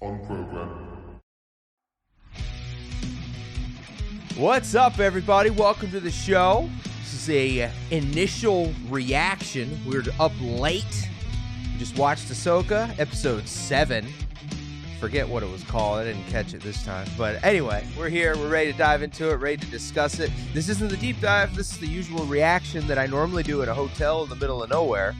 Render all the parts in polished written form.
On program. What's up, everybody? Welcome to the show. This is a initial reaction. We're up late. We just watched Ahsoka, episode 7. Forget what it was called. I didn't catch it this time. But anyway, we're here. We're ready to dive into it, ready to discuss it. This isn't the deep dive. This is the usual reaction that I normally do at a hotel in the middle of nowhere.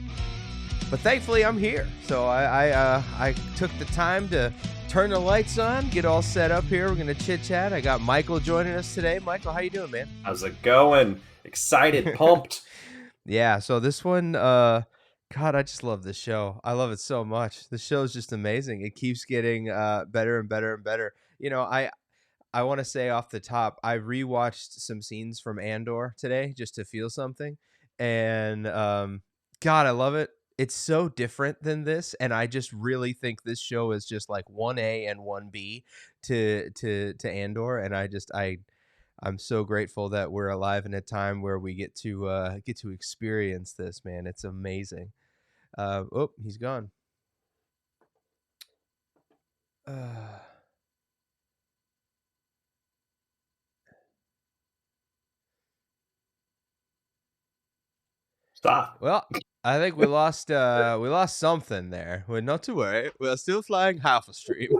But thankfully, I'm here. So I took the time to turn the lights on, get all set up here. We're going to chit-chat. I got Michael joining us today. Michael, how you doing, man? How's it going? Excited, pumped. Yeah, so this one, God, I just love this show. I love it so much. The show is just amazing. It keeps getting better and better and better. You know, I want to say off the top, I rewatched some scenes from Andor today just to feel something. And God, I love it. It's so different than this, and I just really think this show is just like 1A and 1B to Andor, and I'm so grateful that we're alive in a time where we get to experience this, man. It's amazing. Oh, he's gone. Stop. Well, I think we lost something there. Well, not to worry, we're still flying half a stream.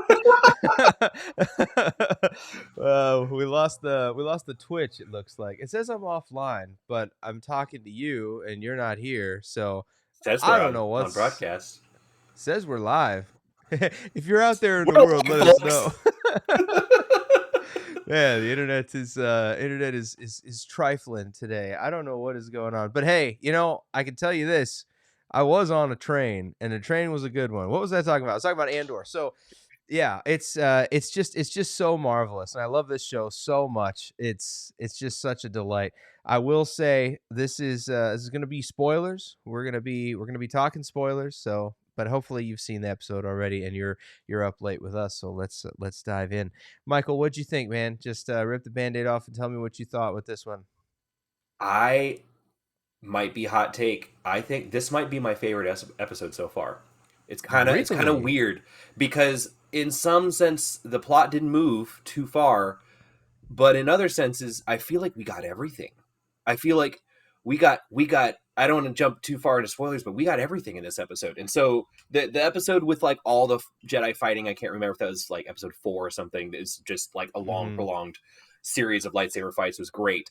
We lost the Twitch. It looks like it says I'm offline, but I'm talking to you and you're not here. So Says I we're don't know on broadcast. Says we're live. If you're out there in the We're world, live, let us folks. know. Yeah, the internet is trifling today. I don't know what is going on, but hey, you know, I can tell you this: I was on a train, and the train was a good one. What was I talking about? I was talking about Andor. So, yeah, it's just so marvelous, and I love this show so much. It's just such a delight. I will say this is going to be spoilers. We're gonna be talking spoilers. So, but hopefully you've seen the episode already, and you're up late with us. So let's dive in. Michael, what'd you think, man? Just rip the Band-Aid off and tell me what you thought with this one. I might be hot take. I think this might be my favorite episode so far. It's kind of Really? weird because in some sense the plot didn't move too far, but in other senses I feel like we got everything. I feel like we got I don't want to jump too far into spoilers, but we got everything in this episode. And so the episode with like all the Jedi fighting, I can't remember if that was like episode 4 or something. It's just like a long prolonged series of lightsaber fights. Was great.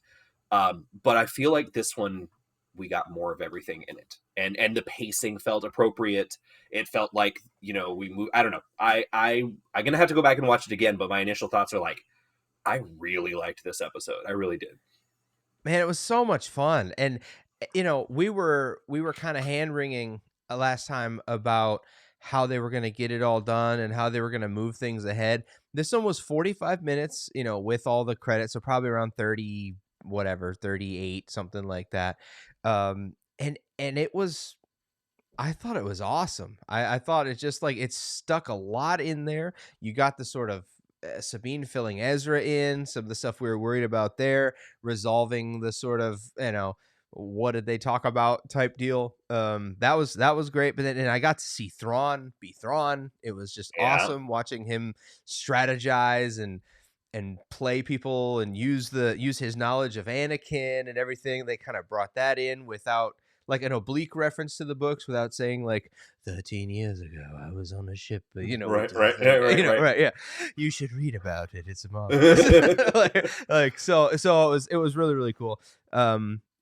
But I feel like this one, we got more of everything in it. And the pacing felt appropriate. It felt like, you know, we moved. I don't know. I'm going to have to go back and watch it again. But my initial thoughts are like, I really liked this episode. I really did. Man, it was so much fun. And you know, we were kind of hand-wringing last time about how they were going to get it all done and how they were going to move things ahead. This one was 45 minutes, you know, with all the credits, so probably around 30 whatever, 38, something like that. And it was, I thought it was awesome. I thought it just like it stuck a lot in there. You got the sort of Sabine filling Ezra in, some of the stuff we were worried about there, resolving the sort of, you know, what did they talk about type deal. That was great. But then and I got to see Thrawn be Thrawn. It was just awesome watching him strategize and play people and use his knowledge of Anakin and everything. They kind of brought that in without like an oblique reference to the books, without saying like 13 years ago I was on a ship, you know, Right. yeah. You should read about it. It's marvelous. So it was really, really cool.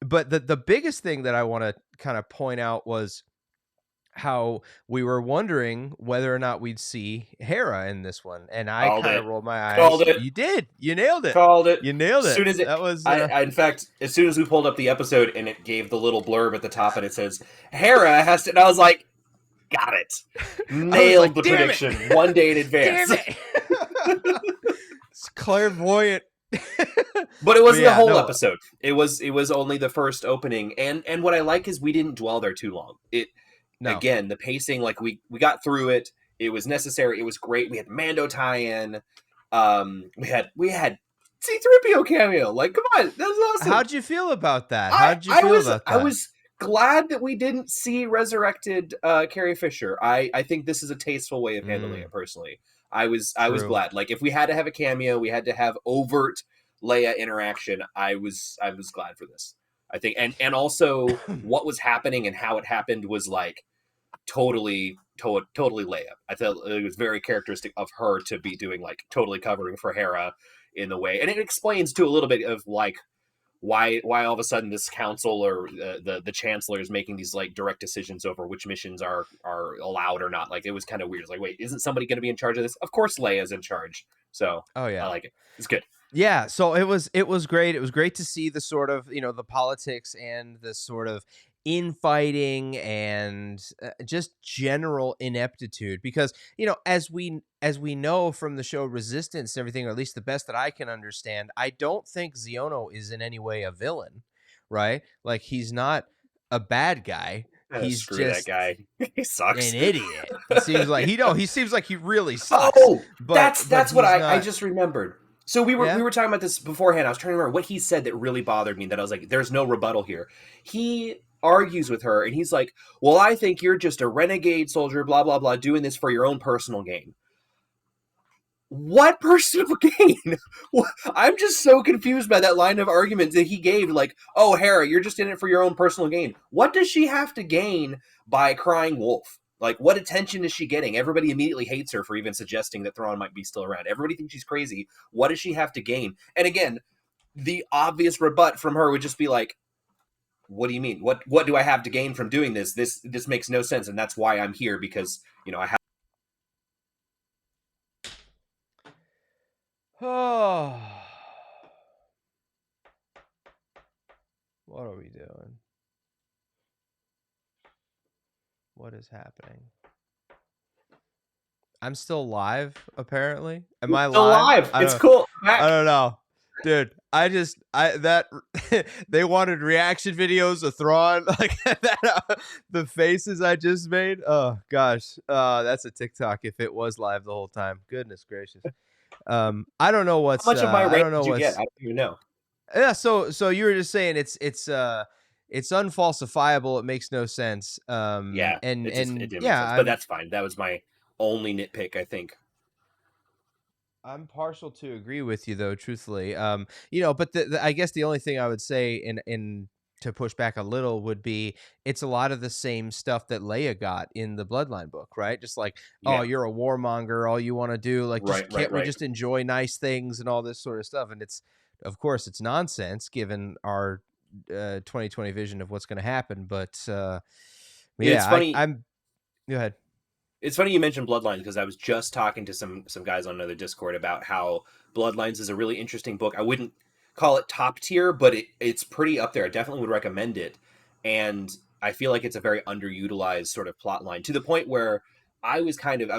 But the biggest thing that I want to kind of point out was how we were wondering whether or not we'd see Hera in this one, and I kind of rolled my eyes. Called it. You did. You nailed it. Called it. You nailed it. As soon as that was. I, in fact, as soon as we pulled up the episode and it gave the little blurb at the top and it says Hera has to, and I was like, got it, nailed the prediction 1 day in advance. Damn it. It's clairvoyant. But it wasn't the whole episode. It was only the first opening, and what I like is we didn't dwell there too long. Again, the pacing, like we got through it. It was necessary. It was great. We had Mando tie-in. We had C-3PO cameo. Like, come on, that was awesome. How'd you feel about that? I was glad that we didn't see resurrected Carrie Fisher. I think this is a tasteful way of handling it personally. I was True. glad. Like if we had to have a cameo, we had to have overt Leia interaction. I was glad for this. I think, and also what was happening and how it happened was like totally Leia. I felt it was very characteristic of her to be doing like totally covering for Hera in the way, and it explains too a little bit of like why all of a sudden this council or the chancellor is making these like direct decisions over which missions are allowed or not. Like it was kind of weird. It's like, wait, isn't somebody going to be in charge of this? Of course, Leia's in charge. So Oh I yeah. like it. It's good. Yeah, so it was great. It was great to see the sort of, the politics and the sort of infighting and just general ineptitude because, as we know from the show Resistance and everything, or at least the best that I can understand, I don't think Ziono is in any way a villain, right? Like he's not a bad guy. He's Screw that just guy. He an sucks. idiot. He seems like he seems like he really sucks, Oh, but that's what he's I not. just remembered. So we were Yeah. we were talking about this beforehand. I was trying to remember what he said that really bothered me. That I was like, "There's no rebuttal here." He argues with her, and he's like, "Well, I think you're just a renegade soldier, blah blah blah, doing this for your own personal gain." What personal gain? I'm just so confused by that line of argument that he gave. Like, "Oh, Hera, you're just in it for your own personal gain." What does she have to gain by crying wolf? Like, what attention is she getting? Everybody immediately hates her for even suggesting that Thrawn might be still around. Everybody thinks she's crazy. What does she have to gain? And again, the obvious rebut from her would just be like, "What do you mean? What do I have to gain from doing this? This makes no sense, and that's why I'm here because I have." Oh, what are we doing? What is happening? I'm still live, apparently. Am I Still live? alive. I It's don't cool. I'm I back. don't know. Dude, I that they wanted reaction videos of Thrawn like that the faces I just made. Oh gosh. That's a TikTok if it was live the whole time. Goodness gracious. I don't know How much of my I rate don't know did you get? what's I don't even know. yeah, so you were just saying it's unfalsifiable. It makes no sense. Yeah, it And didn't make yeah, sense. But that's fine. That was my only nitpick, I think. I'm partial to agree with you though, truthfully. But I guess the only thing I would say in to push back a little would be it's a lot of the same stuff that Leia got in the Bloodline book, right? Just like, oh, Yeah. you're a warmonger, all you want to do, like, just Right, right, can't we right. just enjoy nice things and all this sort of stuff? And it's, of course, it's nonsense given our 2020 vision of what's going to happen. But It's yeah, funny. I'm. Go ahead. It's funny you mentioned Bloodlines because I was just talking to some guys on another Discord about how Bloodlines is a really interesting book. I wouldn't call it top tier, but it's pretty up there. I definitely would recommend it. And I feel like it's a very underutilized sort of plot line to the point where I was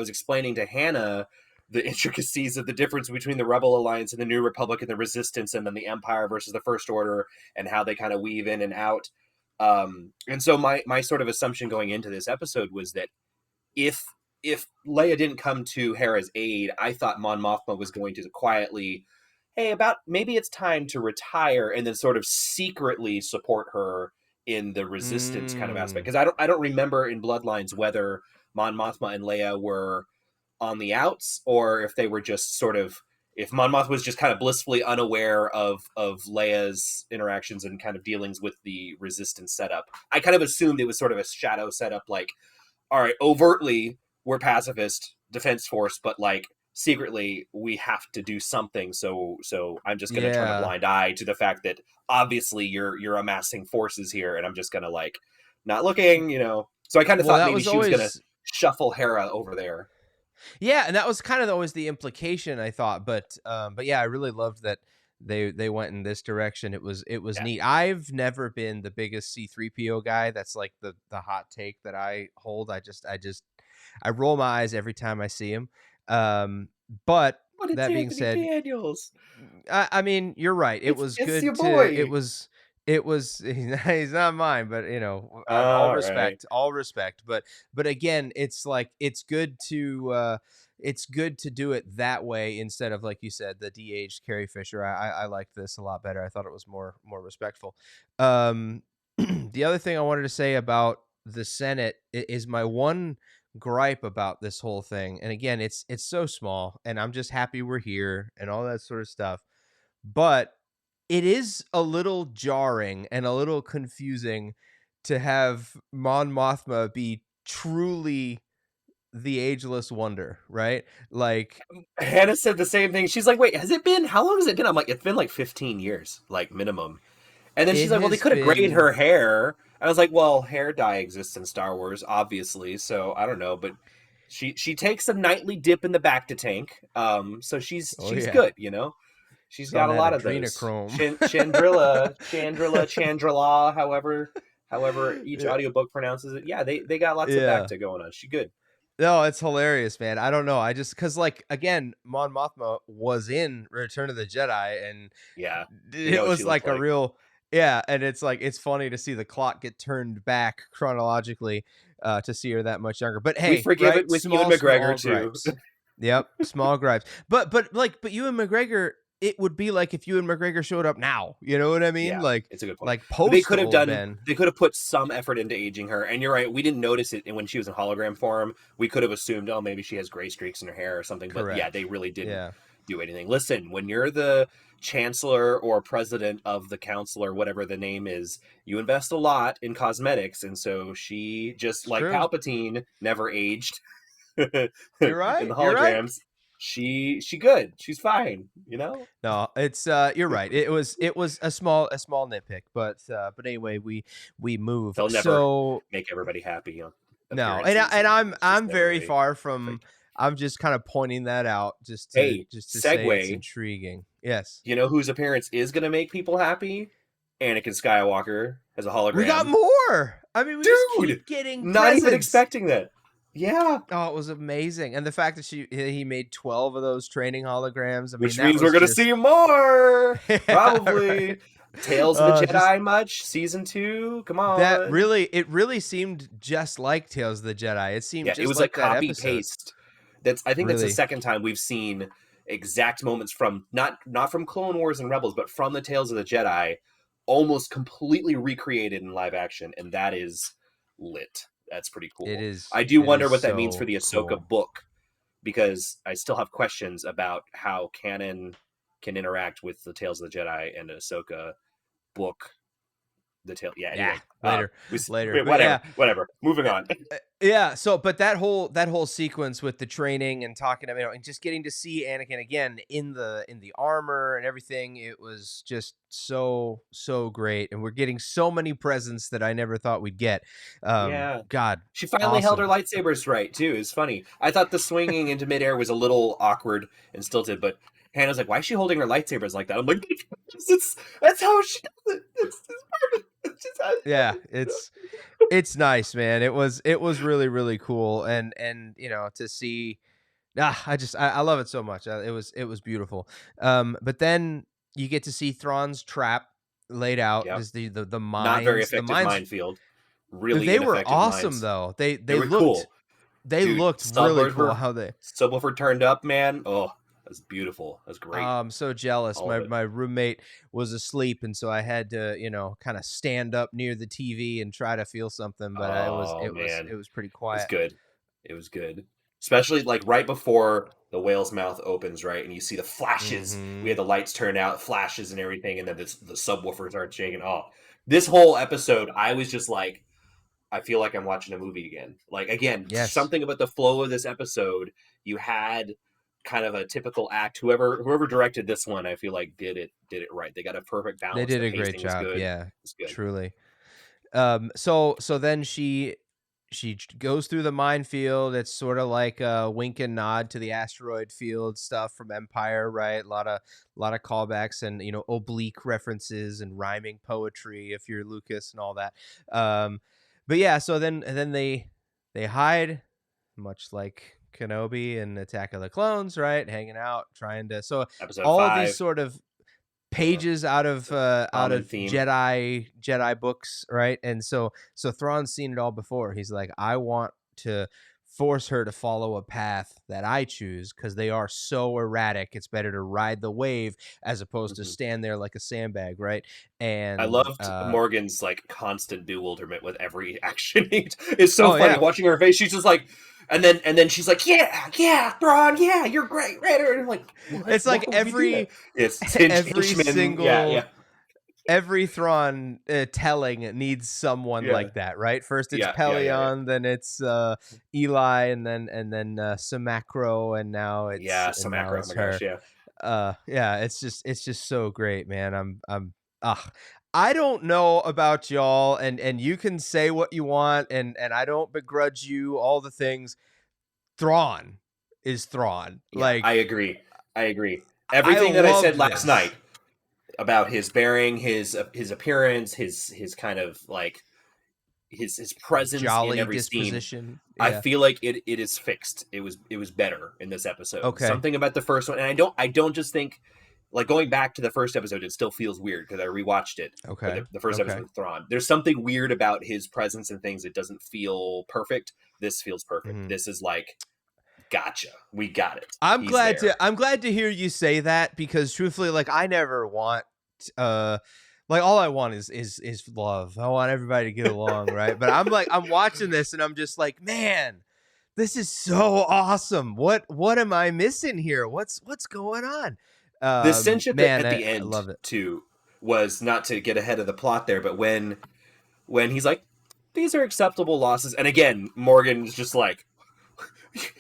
explaining to Hannah the intricacies of the difference between the Rebel Alliance and the New Republic and the Resistance and then the Empire versus the First Order and how they kind of weave in and out. And so my sort of assumption going into this episode was that if if Leia didn't come to Hera's aid, I thought Mon Mothma was going to quietly, hey, about maybe it's time to retire, and then sort of secretly support her in the resistance kind of aspect. Mm, Because I don't remember in Bloodlines whether Mon Mothma and Leia were on the outs or if they were just sort of if Mon Mothma was just kind of blissfully unaware of Leia's interactions and kind of dealings with the resistance setup. I kind of assumed it was sort of a shadow setup, like all right, overtly we're pacifist defense force, but like secretly we have to do something. So I'm just gonna turn a yeah. blind eye to the fact that obviously you're amassing forces here, and I'm just gonna like not looking. So I kind of Well, thought that maybe was she was gonna always. shuffle Hera over there. Yeah, and that was kind of always the implication I thought, but yeah, I really loved that they went in this direction. It was Yeah. neat. I've never been the biggest C3PO guy. That's like the hot take that I hold. I roll my eyes every time I see him. But But it's that being Anthony said, Daniels. I mean, you're right. It was It's your good to. It boy. was. It was. He's not mine, but all All right. respect, all respect. But again, it's like it's good to. It's good to do it that way instead of like you said, the de-aged Carrie Fisher. I liked this a lot better. I thought it was more respectful. The other thing I wanted to say about the Senate is my one gripe about this whole thing. And again, it's so small, and I'm just happy we're here and all that sort of stuff. But it is a little jarring and a little confusing to have Mon Mothma be truly the ageless wonder, right? Like Hannah said the same thing. She's like, "Wait, has it been? How long has it been?" I'm like, "It's been like 15 years, like minimum." And then it she's like, "Well, they has could have grayed been her hair." I was like, "Well, hair dye exists in Star Wars, obviously, so I don't know." But she takes a nightly dip in the Bacta tank, so oh she's yeah, good, you know. She's it's got on a that lot of those. adrenochrome. Chandrila, however each Yeah. audiobook pronounces it. Yeah, they got lots of Yeah. Bacta going on. She good. No, it's hilarious, man. I don't know. I just because like again, Mon Mothma was in Return of the Jedi, and Yeah, we know it what she was looks like a like. real yeah. And it's like it's funny to see the clock get turned back chronologically to see her that much younger. But We hey, forgive right? it with Ewan Small McGregor too. gripes. Yep, small gripes. But Ewan McGregor, it would be like if Ewan McGregor showed up now. You know what I mean? Yeah, it's a good point. Like They post could have old done. Ben. They could have put some effort into aging her. And you're right. We didn't notice it when she was in hologram form. We could have assumed, oh, maybe she has gray streaks in her hair or something. But yeah, they Correct. really didn't Yeah. do anything. Listen, when you're the chancellor or president of the council or whatever the name is, you invest a lot in cosmetics, and so she just It's like true. Palpatine never aged in You're the right. You're right. holograms. She good. She's fine. You know, No, it's you're right. It was a small nitpick, but anyway, we move. they'll never So make everybody happy on no, and appearances, and it's just I'm never very ready. far from. I'm just kind of pointing that out Hey, just to say it's segue. intriguing. Yes, You know whose appearance is going to make people happy? Anakin Skywalker as a we got hologram. more. I mean, we just Dude, keep getting not even presents. expecting that. Yeah, Oh, it was amazing, and the fact that he made 12 of those training holograms. I mean, which that means we're was going to just see more. yeah, Probably. right. Tales of the Just Jedi much? Season 2? Come that on. really it really seemed just like Tales of the Jedi. It seemed Yeah, it just was like like that copy episode. paste. I think that's the Really, second time we've seen exact moments from not from Clone Wars and Rebels, but from the Tales of the Jedi, almost completely recreated in live action, and that is lit. That's pretty cool. I do it wonder is what that means for so the Ahsoka cool. book, because I still have questions about how canon can interact with the Tales of the Jedi and Ahsoka book. The tale, yeah. Yeah, Anyway, later. wait, But yeah, whatever. Moving on. yeah. So, but that whole sequence with the training and talking to and just getting to see Anakin again in the armor and everything, it was just so great. And we're getting so many presents that I never thought we'd get. Yeah. God, She finally held her awesome. lightsabers right too. It's funny. I thought the swinging into midair was a little awkward and stilted, but Hannah's like, "Why is she holding her lightsabers like that?" I'm like, "That's how she does it. It's perfect. It's just how she Yeah, does it's nice, man. It was really cool, and to see, I love it so much. It was beautiful. But then you get to see Thrawn's trap laid it." out. Yep. Just Not very the effective mines. minefield. Really They were ineffective awesome mines. though. They were cool, They dude. looked really cool. How they Subwoofer turned up, man. Oh, that's beautiful. That's great. I'm so jealous. All of it. My roommate was asleep, and so I had to, kind of stand up near the TV and try to feel something. But Oh man, it was pretty it was quiet. good. It was good. Especially like right before the whale's mouth opens, right? And you see the flashes. We Hmm. had the lights turned out, flashes and everything, and then the subwoofers are shaking. Oh, this whole episode, I was just like, I feel like I'm watching a movie again. Like again, Yes, something about the flow of this episode. You had kind of a typical act. Whoever directed this one, I feel like did it right. They got a perfect they balance. did The a great pacing was job. good. Yeah, It's good. truly. So then she goes through the minefield. It's sort of like a wink and nod to the asteroid field stuff from Empire, right? A lot of callbacks and oblique references and rhyming poetry if you're Lucas and all that. But yeah, so then they hide, much like Kenobi and Attack of the Clones, right? Hanging out, trying to so Episode all these 5. sort of Yeah, pages it's a out common of theme. Jedi books, right? And so Thrawn's seen it all before. He's like, I want to force her to follow a path that I choose because they are so erratic. It's better to ride the wave as opposed to Mhm. stand there like a sandbag, right? I And loved Morgan's like constant bewilderment with every action. It's so oh funny yeah, watching her face. She's just like, and then she's like, yeah, yeah, Thrawn, yeah, you're great, Raider. And I'm like, what? It's Why like would we do that? Yes, it's every Hinchman. Yeah, single yeah, every Thrawn telling needs someone yeah, like that, right? First it's yeah, yeah, yeah, yeah. Pelion, then it's Eli, and then Samacro, Yeah, and some now macro. Oh it's my gosh, her. yeah. Yeah, it's just so great, man. I don't know about y'all, and you can say what you want, and I don't begrudge you all the things. Thrawn is Thrawn. Yeah, I Like, agree. I agree. I Everything that I said love last this night about his bearing, his appearance, his kind of like his presence in jolly every scene. disposition. I Yeah. feel like it is fixed. It was better in this episode. Okay. Something about the first one, and I don't just think like going back to the first episode. It still feels weird because I rewatched it. But Okay. the first episode Okay. with Thrawn, there's something weird about his presence and things. It doesn't feel perfect. This feels perfect. Mhm. This is like gotcha. We got it. I'm He's glad there. to I'm glad to hear you say that because truthfully, like I never want uh like all I want is love. I want everybody to get along, right? But I'm watching this and I'm just like, man, this is so awesome. What am I missing here? What's going on? The cinch at the Man, at I the love end it. too was not to get ahead of the plot there, but when he's like, these are acceptable losses, and again Morgan's just like,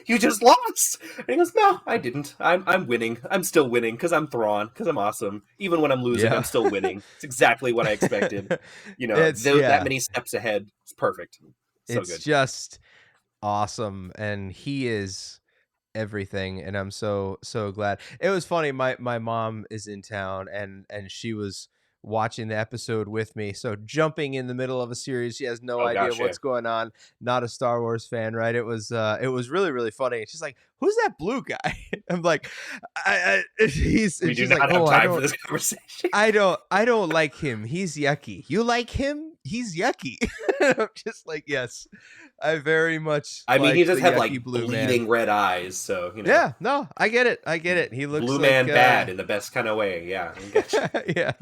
you just lost, and he goes, no, I didn't. I'm winning. I'm still winning because I'm Thrawn, because I'm awesome. Even when I'm losing, I'm Yeah. still winning. It's exactly what I expected. It's That yeah. many steps ahead. It's perfect. So It's good. just awesome and he is everything and I'm so glad. It was funny, my mom is in town and she was watching the episode with me, so jumping in the middle of a series she has no Oh idea gosh, yeah. what's going on, not a Star Wars fan, right? It was really funny. She's like, who's that blue guy? I'm like, he's We and do she's like, not have oh, time for this conversation. I don't like him. He's yucky. You like him? He's yucky. I'm just like, yes, I very much I mean, he like does the have yucky like blue man. bleeding red eyes, so Yeah, no, I get it. I get it. He looks blue like man bad in the best kind of way. Yeah, I gotcha. yeah,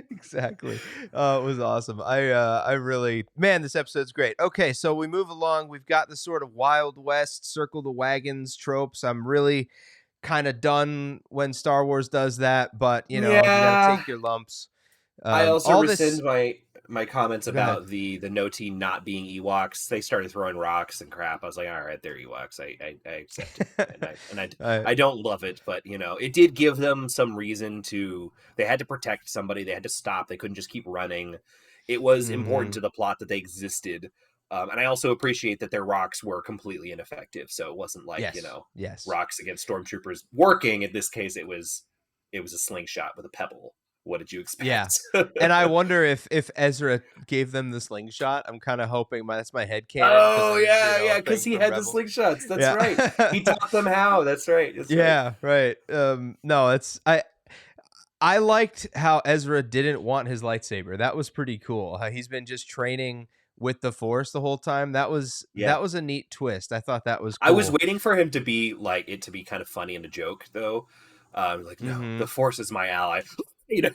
exactly. It was awesome. I really man, this episode's great. Okay, so we move along. We've got the sort of Wild West circle the wagons tropes. I'm really kind of done when Star Wars does that, but you got to Yeah, take your lumps. I also All this rescind my comments go ahead. about the Noti not being Ewoks. They started throwing rocks and crap. I was like, all right, they're Ewoks. I accept it, I I don't love it, but it did give them some reason to. They had to protect somebody. They had to stop. They couldn't just keep running. It was important mhm. to the plot that they existed, and I also appreciate that their rocks were completely ineffective. So it wasn't like Yes. Yes. rocks against stormtroopers working. In this case, it was a slingshot with a pebble. What did you Yeah. expect? And I wonder if Ezra gave them the slingshot. I'm kind of hoping that's my head canon because Oh of, yeah, yeah, a because thing he from had the Rebels. slingshots. That's Yeah. right. He taught them how. That's right. That's right. Yeah, right. No, I liked how Ezra didn't want his lightsaber. That was pretty cool. How he's been just training with the Force the whole time. Yeah. That was a neat twist. I thought that was I was cool. waiting for him to be like it to be kind of funny and a joke though. Like no, the Mhm. Force is my ally.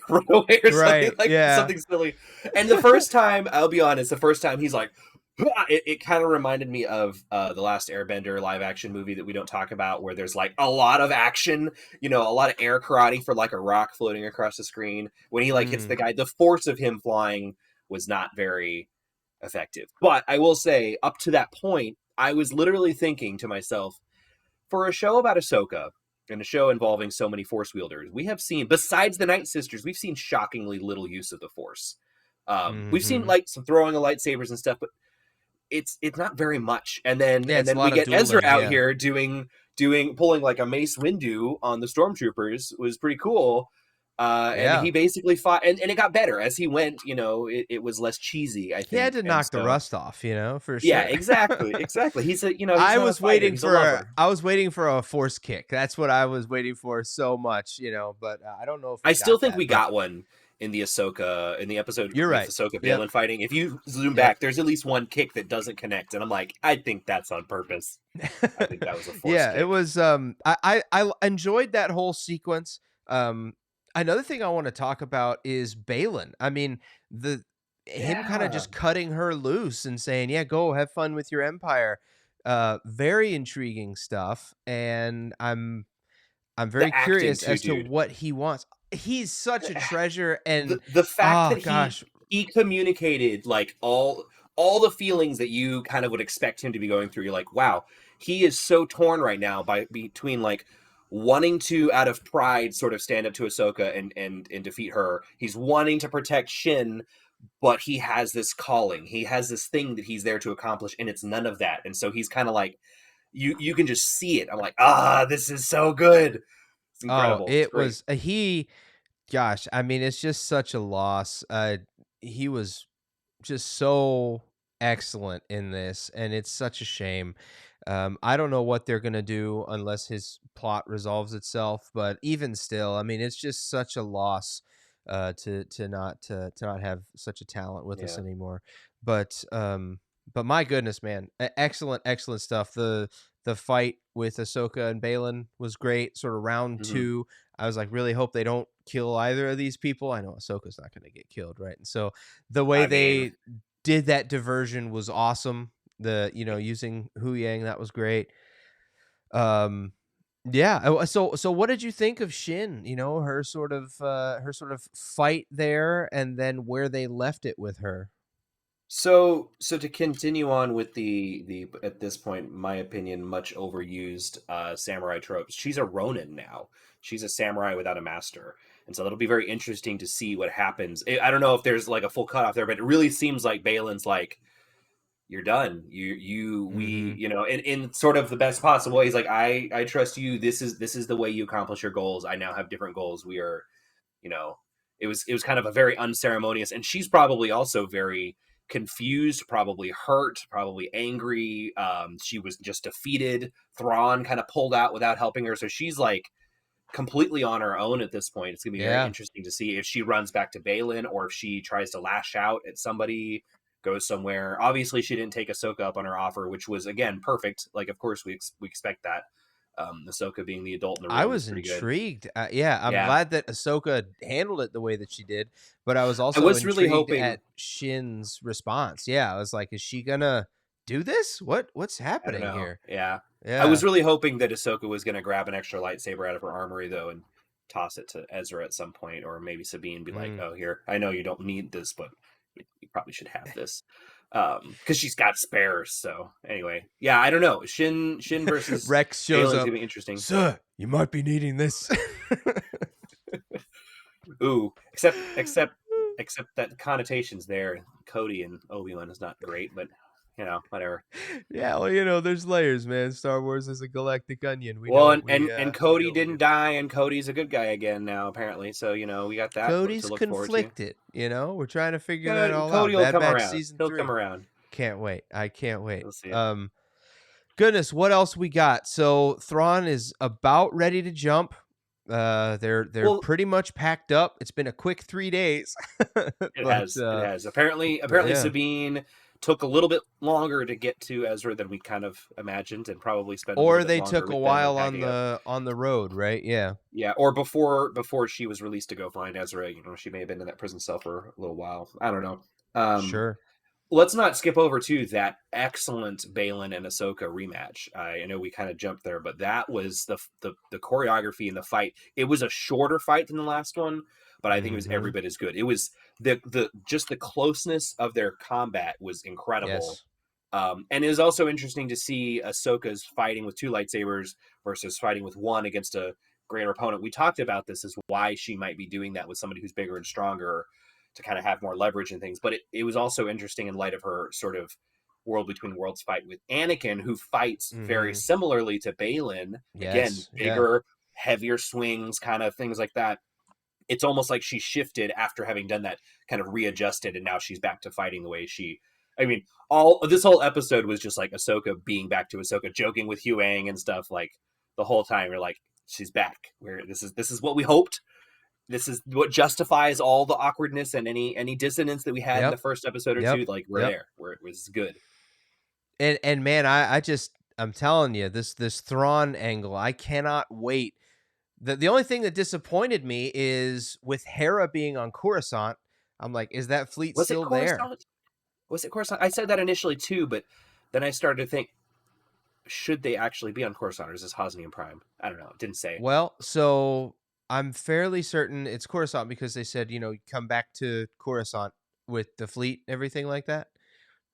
Run away or something Right. like Yeah. something silly. And the first time, I'll be honest, the first time he's like, "Ah," it kind of reminded me of the last Airbender live action movie that we don't talk about, where there's like a lot of action, a lot of air karate for like a rock floating across the screen. When he like hits Mm. the guy, the force of him flying was not very effective. But I will say, up to that point, I was literally thinking to myself, for a show about Ahsoka and a show involving so many Force wielders, we have seen, besides the Night Sisters, we've seen shockingly little use of the Force. We've seen Mhm. like some throwing of lightsabers and stuff, but it's not very much. And then Yeah, and it's a then we lot of get Ezra dueling, out yeah. here doing pulling like a Mace Windu on the stormtroopers was pretty cool. And Yeah. he basically fought, and it got better as he went. It was less cheesy, I He had think, to and knock the so rust off, for yeah, sure. exactly. He's not a fighter; he's a lover. I was waiting for a force kick. That's what I was waiting for so much, but I don't know if I we still got think that. we But got one in the episode you're with right. Ahsoka Yep. Balin fighting. If you zoom Yep. back, there's at least one kick that doesn't connect, and I'm like, I think that's on purpose. I think that was a force Yeah, it kick. was I enjoyed that whole sequence. Um Another thing I want to talk about is Balin. I mean, the him kind of Yeah, just cutting her loose and saying, "Yeah, go have fun with your empire." Very intriguing stuff, and I'm very The acting curious too, as to dude. what he wants. He's such a treasure, and The fact oh that gosh, he communicated like all the feelings that you kind of would expect him to be going through. You're like, wow, he is so torn right now by between like wanting to, out of pride, sort of stand up to Ahsoka and defeat her. He's wanting to protect Shin, but he has this calling. He has this thing that he's there to accomplish, and it's none of that. And so he's kind of like, you can just see it. I'm like, this is so good. It's oh, incredible. It's it great. was he. Gosh, I mean, it's just such a loss. He was just so excellent in this, and it's such a shame. I don't know what they're gonna do unless his plot resolves itself, but even still, I mean, it's just such a loss to not have such a talent with us Yeah. anymore. But my goodness, man, excellent, excellent stuff. The fight with Ahsoka and Balin was great. Sort of round Hmm. two. I was like, really hope they don't kill either of these people. I know Ahsoka's not going to get killed, right? And so the way I mean, they did that diversion was awesome. Using Hu Yang, that was great. Um, yeah. So what did you think of Shin? Her sort of fight there, and then where they left it with her. so to continue on with the at this point, my opinion, much overused samurai tropes. She's a Ronin now. She's a samurai without a master, and so it'll be very interesting to see what happens. I don't know if there's like a full cutoff there, but it really seems like Balin's like, you're done. Mm-hmm. In sort of the best possible way. He's like, I trust you. This is the way you accomplish your goals. I now have different goals. We are, you know, it was kind of a very unceremonious, and she's probably also very confused, probably hurt, probably angry. She was just defeated. Thrawn kind of pulled out without helping her, so she's like completely on her own at this point. It's gonna be very Yeah. interesting to see if she runs back to Balin or if she tries to lash out at somebody, goes somewhere. Obviously, she didn't take Ahsoka up on her offer, which was again perfect. Like, of course, we expect that. Ahsoka being the adult in the I room is was pretty good. intrigued. Yeah, I'm Yeah, glad that Ahsoka handled it the way that she did, but I was I also was really intrigued hoping. at Shin's response. Yeah, I was like, is she gonna do this? What's I don't happening know. here? Yeah, I Yeah, was really hoping that Ahsoka was going to grab an extra lightsaber out of her armory though and toss it to Ezra at some point, or maybe Sabine be like, mm. "Oh, here, I know you don't need this, but you probably should have this." Because she's got spares. So anyway, yeah, I don't know. Shin versus Rex shows Balin's up. gonna be interesting. Sir, you might be needing this. Ooh, except that the connotations there, Cody and Obi-Wan is not great, but whatever. Yeah, well, there's layers, man. Star Wars is a galactic onion. We know Well, what and we know Cody what we didn't do. die, and Cody's a good guy again now, apparently. So we got that to Cody's look forward to. conflicted. We're trying to figure that all out. Cody will Bad come Batch around. season He'll come 3. around. Can't wait. I can't wait. We'll see it. Goodness, what else we got? So Thrawn is about ready to jump. They're Well, pretty much packed up. It's been a quick 3 days, it but has. It has. Apparently, yeah, Sabine took a little bit longer to get to Ezra than we kind of imagined, and probably spent a little or bit they longer took a with them while on unpacking up. the road, right? Yeah, Yeah, or before she was released to go find Ezra, she may have been in that prison cell for a little while. I don't know. Um, sure. let's not skip over to that excellent Balin and Ahsoka rematch. I know we kind of jumped there, but that was the choreography and the fight. It was a shorter fight than the last one, but I think it was every Hmm. bit as good. It was the just the closeness of their combat was incredible. Yes. And it was also interesting to see Ahsoka's fighting with two lightsabers versus fighting with one against a greater opponent. We talked about this as why she might be doing that with somebody who's bigger and stronger to kind of have more leverage and things. But it was also interesting in light of her sort of world between worlds fight with Anakin, who fights very Hmm. similarly to Balin. Again, Yes. Yeah. bigger, heavier swings, kind of things like that. It's almost like she shifted after having done that, kind of readjusted, and now she's back to fighting the way she. I mean, all this whole episode was just like Ahsoka being back to Ahsoka, joking with Huang and stuff. Like the whole time, you're like, she's back. Where this is what we hoped. This is what justifies all the awkwardness and any dissonance that we had in the Yep. first episode or two. Yep. Like we're Yep. there, where it was good. And man, I'm telling you, this Thrawn angle, I cannot wait. The only thing that disappointed me is with Hera being on Coruscant. I'm like, is that fleet Was it still there? Coruscant? Was it Coruscant? I said that initially too, but then I started to think. should they actually be on Coruscant, or is this Hosnian Prime? I don't know. It didn't say. Well, so I'm fairly certain it's Coruscant because they said, come back to Coruscant with the fleet, everything like that.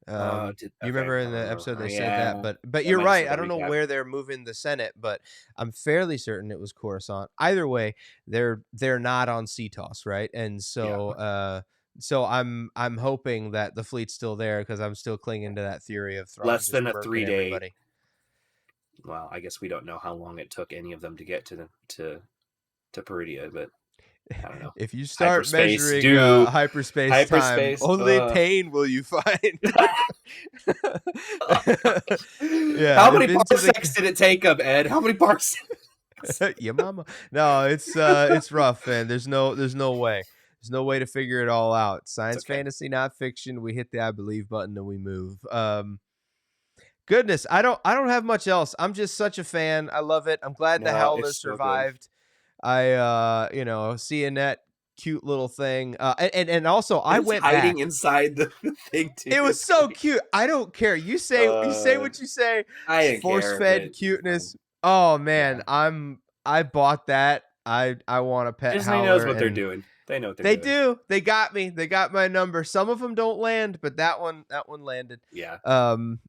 You Okay, remember I in don't the remember. episode they said Yeah, that, but I you're might have saw right. I the don't know recap. where they're moving the Senate, but I'm fairly certain it was Coruscant. Either way, they're not on CTOS, right? And Yeah. so I'm hoping that the fleet's still there because I'm still clinging to that theory of Thrawn Less just than a murking 3 day. everybody. Well, I guess we don't know how long it took any of them to get to Peridia, but I don't know. If you start Hyperspace, measuring do hyperspace time, hyperspace. only pain will you find. Yeah, How they've many been to parsecs the did it take them, Ed? How many parsecs? your mama. No, it's rough, man. There's no way. There's no way to figure it all out. It's Science okay. fantasy, not fiction. We hit the I believe button and we move. Goodness, I don't have much else. I'm just such a fan. I love it. I'm glad the No, Howler it's so good. survived. Seeing that cute little thing. And also I It's went hiding back. inside the thing too. It was It's so great. cute. I don't care. You say what you say. I didn't Force care, but fed it's fine. cuteness. Oh Yeah. man, I bought that. I want a pet Disney knows howler, what they're and doing. They know what they're they doing. do. They got me. They got my number. Some of them don't land, but that one landed. Yeah. Um,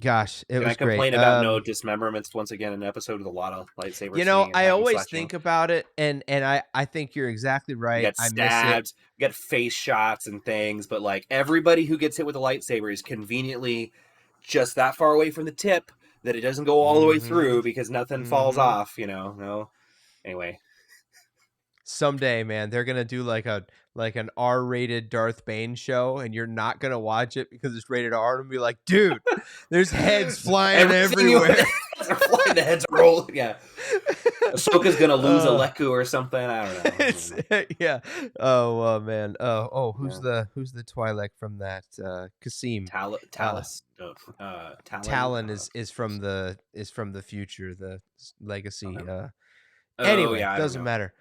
Gosh, it Can I was great. complain about no dismemberments once again in an episode with a lot of lightsaber swinging and I hacking always slashing? think about it, and I think you're exactly We right. got I miss it. stabbed, we got face shots and things, but like everybody who gets hit with a lightsaber is conveniently just that far away from the tip that it doesn't go all the way Mm-hmm. through because nothing falls Mm-hmm. off, No. Anyway. Someday, man, they're gonna do like an R-rated Darth Bane show, and you're not gonna watch it because it's rated R, and be like, dude, there's heads flying Everything you everywhere. the heads are flying, the heads are rolling. Yeah. Ahsoka's gonna lose a uh, Leku or something. I don't know. it's yeah. Oh man. Who's Yeah. the Twi'lek from that? Kasim. Uh, Talus. Talon. Talon is from the future, the legacy. Okay. Oh Anyway, yeah, I don't doesn't know. matter.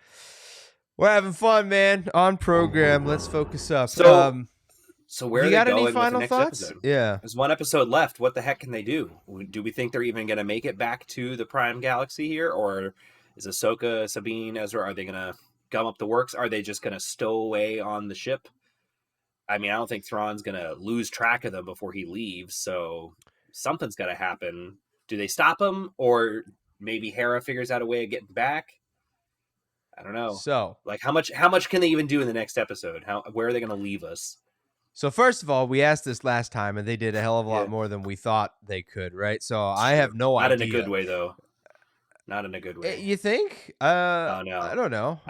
We're having fun, man. On program. Let's focus up. So where You are they got any going with the final next thoughts? episode? Yeah. There's one episode left. What the heck can they do? Do we think they're even going to make it back to the Prime Galaxy here, or is Ahsoka, Sabine, Ezra? Are they going to gum up the works? Are they just going to stow away on the ship? I mean, I don't think Thrawn's going to lose track of them before he leaves, so something's got to happen. Do they stop him, or maybe Hera figures out a way of getting back? I don't know. So, Like how much can they even do in the next episode? Where are they going to leave us? so first of all, we asked this last time, and they did a hell of a lot Yeah, more than we thought they could, right? So it's I true. have no Not in a good idea. way though. Not in a good way. You think? Oh I no. don't know.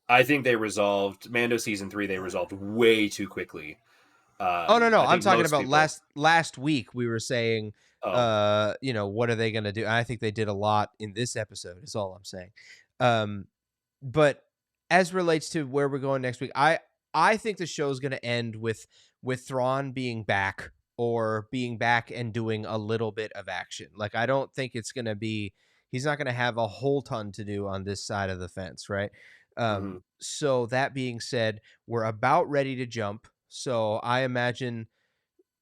I think they resolved Mando season 3. They resolved way too quickly. Oh no, no. I I'm think talking most about people. last week. We were saying, Oh, what are they going to do? And I think they did a lot in this episode. Is all I'm saying. But as relates to where we're going next week, I think the show's going to end with Thrawn being back, or being back and doing a little bit of action. Like, I don't think it's going to be. He's not going to have a whole ton to do on this side of the fence, right? hmm. So that being said, we're about ready to jump. So I imagine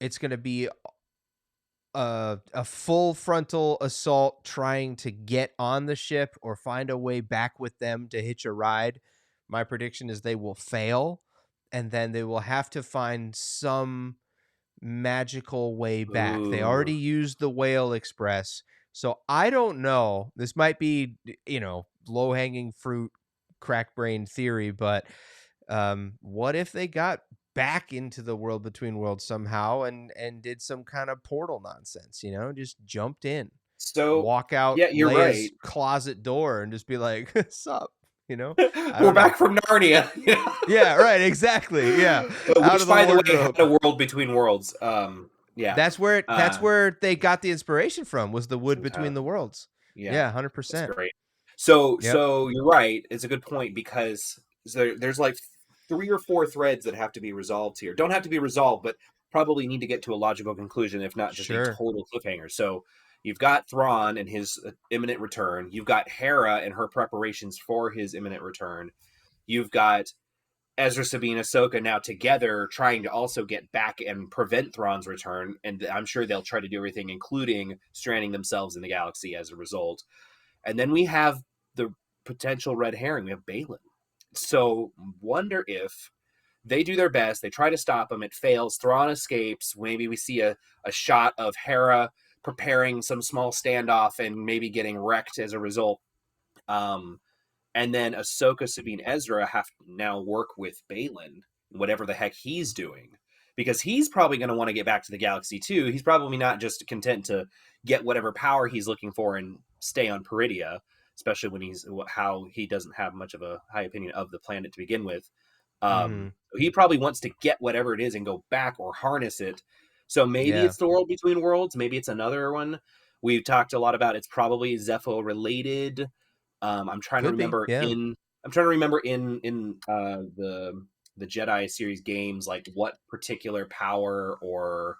it's going to be a full frontal assault trying to get on the ship or find a way back with them to hitch a ride. My prediction is they will fail, and then they will have to find some magical way back. They already Ooh. used the Whale Express. So I don't know. This might be, low hanging fruit, crack brain theory, but what if they got back into the world between worlds somehow and did some kind of portal nonsense, just jumped in, So walk out yeah, you're right. Leia's closet door and just be like, sup, I We're don't know. back from Narnia. Yeah, right, exactly. Yeah. Out Which, of the by the way, had wardrobe. a world between worlds. Yeah. That's Uh, where they got the inspiration from, was the wood some between time. the worlds. Yeah, Yeah, that's 100%. great. So, Yep. so you're right. It's a good point because there's like 3 or 4 threads that have to be resolved here. Don't have to be resolved, but probably need to get to a logical conclusion, if not just a Sure. total cliffhanger. So, you've got Thrawn and his imminent return. You've got Hera and her preparations for his imminent return. You've got Ezra, Sabine, Ahsoka now together trying to also get back and prevent Thrawn's return, and I'm sure they'll try to do everything, including stranding themselves in the galaxy as a result. And then we have the potential red herring. We have Balin. So wonder if they do their best. They try to stop him. It fails. Thrawn escapes. Maybe we see a shot of Hera preparing some small standoff and maybe getting wrecked as a result. Um, and then Ahsoka, Sabine, Ezra have to now work with Balin, whatever the heck he's doing, because he's probably going to want to get back to the galaxy too. He's probably not just content to get whatever power he's looking for and stay on Peridia, especially when he's how he doesn't have much of a high opinion of the planet to begin with. Hmm. He probably wants to get whatever it is and go back or harness it. So maybe Yeah, it's the world between worlds. Maybe it's another one. We've talked a lot about it's probably Zepho related. I'm trying to could be. remember Yeah, in I'm trying to remember in the Jedi series games like what particular power or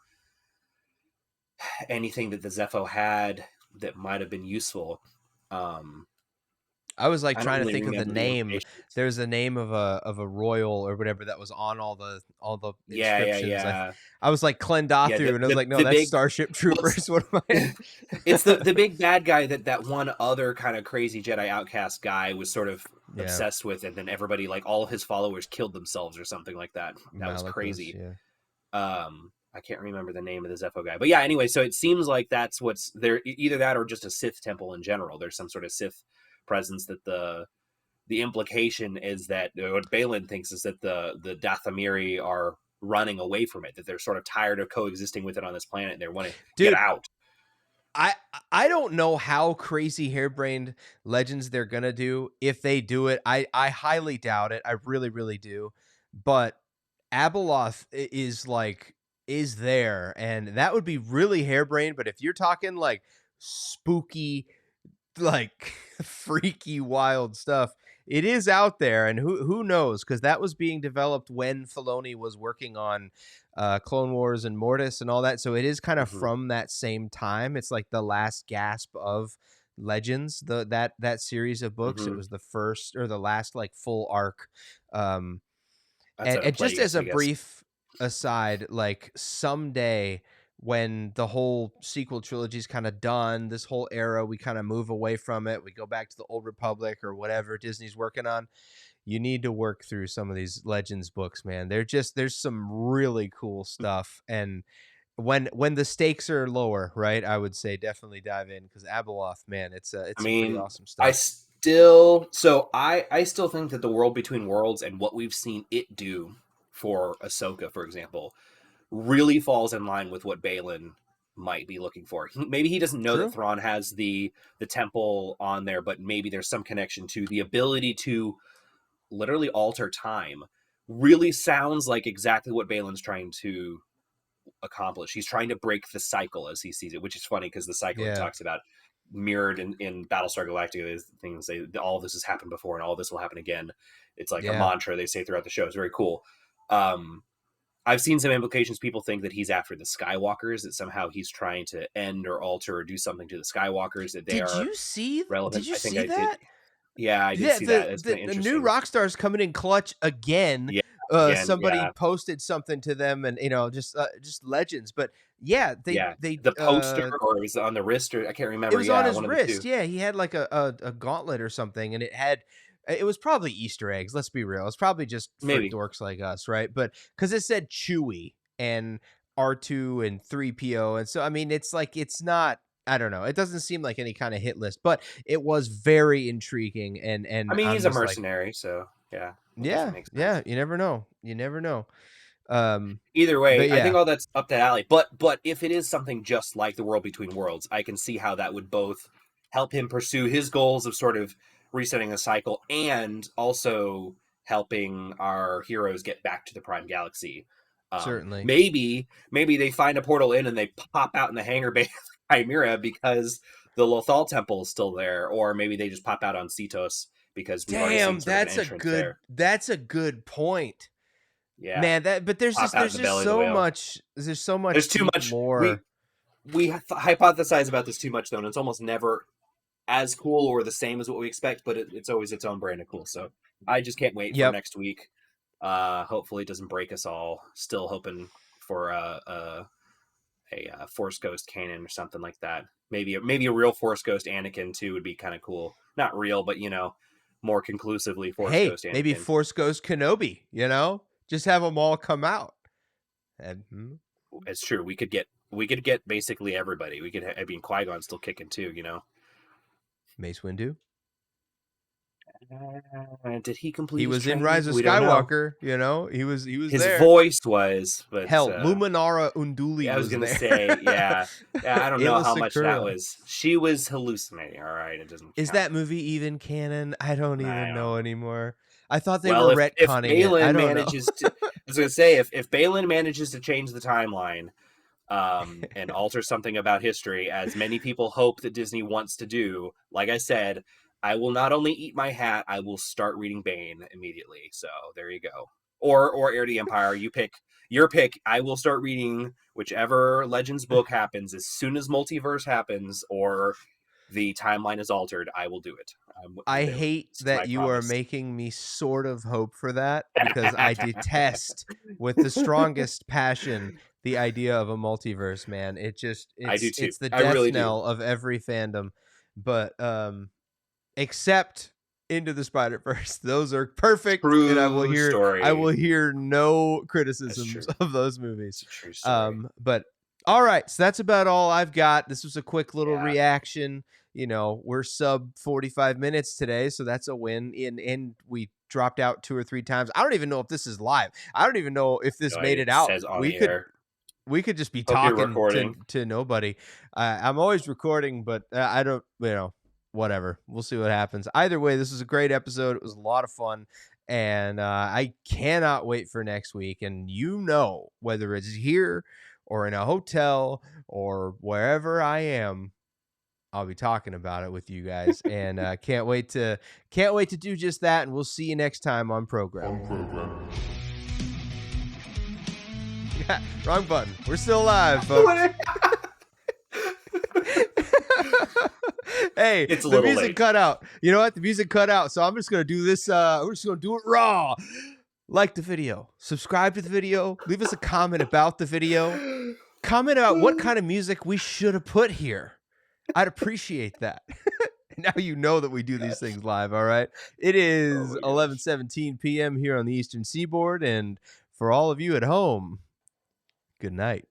anything that the Zepho had that might have been useful. Um, I was like I don't trying to really think of the remember the name. implications. There's a name of a royal or whatever that was on all the Yeah, yeah, inscriptions. yeah, I was like yeah. Klendathu, and I was like, no, The that's big Starship what's Troopers. What am I? it's the big bad guy that one other kind of crazy Jedi outcast guy was sort of Yeah, obsessed with, and then everybody like all of his followers killed themselves or something like that. That was Malachus. crazy. Yeah, I can't remember the name of the Zepho guy, but yeah. Anyway, so it seems like that's what's there. Either that or just a Sith temple in general. There's some sort of Sith presence that the implication is that what Balin thinks is that the Dathomiri are running away from it. That they're sort of tired of coexisting with it on this planet and they want to get dude. out. I I don't know how crazy harebrained legends they're gonna do. If they do it, I highly doubt it. I really really do. But Abeloth is like is there, and that would be really harebrained. But if you're talking like spooky, like freaky, wild stuff, it is out there, and who knows? Because that was being developed when Filoni was working on Clone Wars and Mortis and all that. So it is kind of Mm-hmm. from that same time. It's like the last gasp of Legends. That series of books. It Mm-hmm. was the first or the last like full arc. Um, That's a and just as plagueis, a I guess. brief aside, like someday when the whole sequel trilogy is kind of done, this whole era, we kind of move away from it. We go back to the old Republic or whatever Disney's working on. You need to work through some of these Legends books, man. There's some really cool stuff. And when the stakes are lower, right? I would say definitely dive in because Abeloth, man, I it's some pretty mean, awesome stuff. I still think that the world between worlds and what we've seen it do for Ahsoka, for example, really falls in line with what Balin might be looking for. Maybe he doesn't know that True. Thrawn has the temple on there, but maybe there's some connection to the ability to literally alter time. Really sounds like exactly what Balin's trying to accomplish. He's trying to break the cycle as he sees it, which is funny because the cycle he Yeah. talks about mirrored in Battlestar Galactica is things say all this has happened before and all this will happen again. It's like a Yeah. mantra they say throughout the show. It's very cool. Um, I've seen some implications. People think that he's after the Skywalkers, that somehow he's trying to end or alter or do something to the Skywalkers, that they are Did relevant. you I think see I did. that? Yeah, I did Yeah, see that. It's kind of the new interesting. rock stars coming in clutch again. Yeah, again, Somebody yeah, posted something to them, and just legends. But yeah, yeah. The poster, or it was on the wrist, or I can't it remember. was on Yeah, his one of the wrist. two. Yeah, he had like a gauntlet or something, and it was probably Easter eggs. Let's be real. It's probably just for Maybe. dorks like us, right? But because it said Chewie and R2 and 3PO, and so I mean, it's like it's not. I don't know. It doesn't seem like any kind of hit list, but it was very intriguing, I and mean, I'm he's a just like, mercenary, so yeah, I guess it yeah, makes yeah. sense. You never know. You never know. Um, Either way, but I think yeah, all that's up that alley. But if it is something just like the world between worlds, I can see how that would both help him pursue his goals of sort of resetting the cycle and also helping our heroes get back to the prime galaxy. certainly. Maybe they find a portal in and they pop out in the hangar bay of Chimera because the Lothal temple is still there, or maybe they just pop out on Cetos because we've already seen Damn, sort of an entrance there. that's a good point. Yeah, Man, that but pop out in there's the just belly of the so whale. much There's too deep much. lore. We hypothesize about this too much though, and it's almost never as cool or the same as what we expect. But it's always its own brand of cool. So I just can't wait for Yep. next week. Hopefully, it doesn't break us all. Still hoping for a Force Ghost Kanan or something like that. Maybe a real Force Ghost Anakin too would be kind of cool. Not real, but more conclusively Force Hey, Ghost maybe Anakin. Force Ghost Kenobi, just have them all come out. And It's true. We could get basically everybody. I mean, Qui-Gon's still kicking too. Mace Windu. Did he complete He his was in Rise training? of We don't know. Skywalker, he was His there. voice was, but Hell, Luminara Unduli I was was gonna there. say, yeah, I don't know Ayla how much that Secura. was. She was hallucinating. All right, it doesn't Is count. that movie even canon? I don't I even know don't. anymore. I thought they Well, were if retconning it. I Balin don't know. manages to, I was gonna say, if Balin manages to change the timeline, and alter something about history, as many people hope that Disney wants to do, like I said, I will not only eat my hat, I will start reading Bane immediately. So there you go. Or Heir to the Empire. You pick your pick. I will start reading whichever Legends book happens as soon as multiverse happens or the timeline is altered. I will do it. I hate This is that my you are promise. making me sort of hope for that because I detest with the strongest passion the idea of a multiverse, man. It just I do it's too. the I death really do. knell of every fandom. But except Into the Spider-Verse. Those are perfect and True I will story. hear no That's criticisms true. of those movies. It's a true story. But all right, so that's about all I've got. This was a quick little Yeah. reaction. We're sub 45 minutes today, so that's a win. And we dropped out 2 or 3 times. I don't even know if this is live. I don't even know if this No made idea. it It out. says on We the could air. we could just be Hope you're talking to recording. nobody. I'm always recording, but I don't, whatever. We'll see what happens. Either way, this was a great episode. It was a lot of fun. And I cannot wait for next week. And whether it's here or in a hotel or wherever I am, I'll be talking about it with you guys. And can't wait to do just that. And we'll see you next time on Program. Wrong button. We're still live, folks. Hey, It's a the little music late. cut out. You know what? The music cut out. So I'm just gonna do this. We're just gonna do it raw. Like the video, subscribe to the video, leave us a comment about the video, comment about what kind of music we should have put here. I'd appreciate that. Now you know that we do these Yes. things live. All right. It Oh is my gosh. 11:17 p.m. here on the Eastern Seaboard, and for all of you at home, good night.